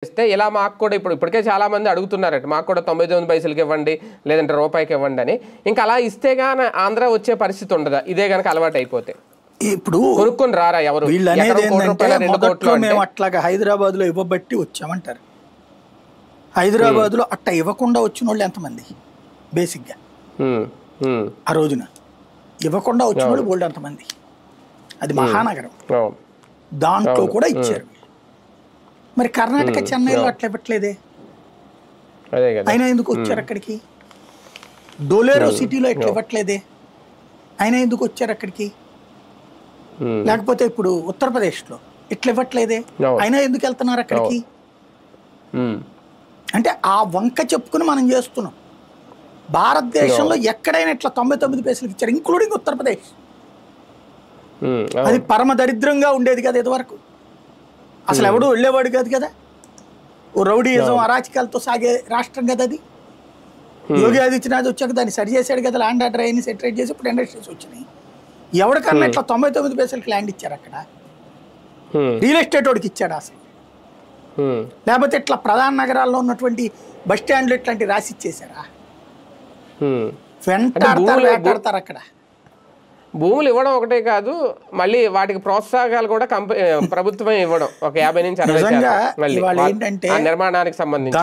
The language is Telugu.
ఇస్తే ఇలా మాకు కూడా ఇప్పటికే చాలా మంది అడుగుతున్నారట, మాకు కూడా 99 పైసలకి ఇవ్వండి లేదంటే రూపాయికి ఇవ్వండి అని. ఇంకా అలా ఇస్తే గానీ ఆంధ్ర వచ్చే పరిస్థితి ఉండదా ఇదే గనక అలవాటు అయిపోతే? ఇప్పుడు కొనుక్కొని రారా ఎవరు? మేము అట్లాగా హైదరాబాద్ లో ఇవ్వబట్టి వచ్చామంటారు. హైదరాబాద్ లో అట్ట ఇవ్వకుండా వచ్చిన వాళ్ళు ఎంతమంది? బేసిక్ గా ఆ రోజున ఇవ్వకుండా వచ్చిన వాళ్ళు బోల్డ్ ఎంతమంది? అది మహానగరం, దాంట్లో కూడా ఇచ్చారు. మరి కర్ణాటక చెన్నైలో అట్లా ఇవ్వట్లేదే, అయినా ఎందుకు వచ్చారు అక్కడికి? డోలేరో సిటీలో ఇట్లా ఇవ్వట్లేదే, అయినా ఎందుకు వచ్చారు అక్కడికి? లేకపోతే ఇప్పుడు ఉత్తరప్రదేశ్లో ఇట్లా ఇవ్వట్లేదే, అయినా ఎందుకు వెళ్తున్నారు అక్కడికి? అంటే ఆ వంక చెప్పుకుని మనం చేస్తున్నాం. భారతదేశంలో ఎక్కడైనా ఇట్లా 99 పైసలకి ఇచ్చారు, ఇంక్లూడింగ్ ఉత్తరప్రదేశ్. అది పరమ దరిద్రంగా ఉండేది కదా ఇదివరకు, అసలు ఎవడు వెళ్ళేవాడు కాదు కదా. ఓ రౌడీయిజం అరాచకాలతో సాగే రాష్ట్రం కదా అది. యోగి ఆదిత్యనాథ్ వచ్చాక దాన్ని సరి చేశాడు కదా, ల్యాండ్ ఆర్డర్ అయ్యి సెటరేట్ చేసి ఇప్పుడు ఇండస్ట్రీస్ వచ్చినాయి. ఎవరికన్నా ఇట్లా 99 పైసలకి ల్యాండ్ ఇచ్చారు అక్కడ? రియల్ ఎస్టేట్ వాడికి ఇచ్చాడు అసలు? లేకపోతే ఇట్లా ప్రధాన నగరాల్లో ఉన్నటువంటి బస్ స్టాండ్లు ఇట్లాంటి రాసి ఇచ్చేసారా? వెంటాడతారు అక్కడ. భూములు ఇవ్వడం ఒకటే కాదు, మళ్ళీ వాటికి ప్రోత్సాహకాలు కూడా ప్రభుత్వమే ఇవ్వడం. ఒక 50 నుంచి 60 నిర్మాణానికి సంబంధించి.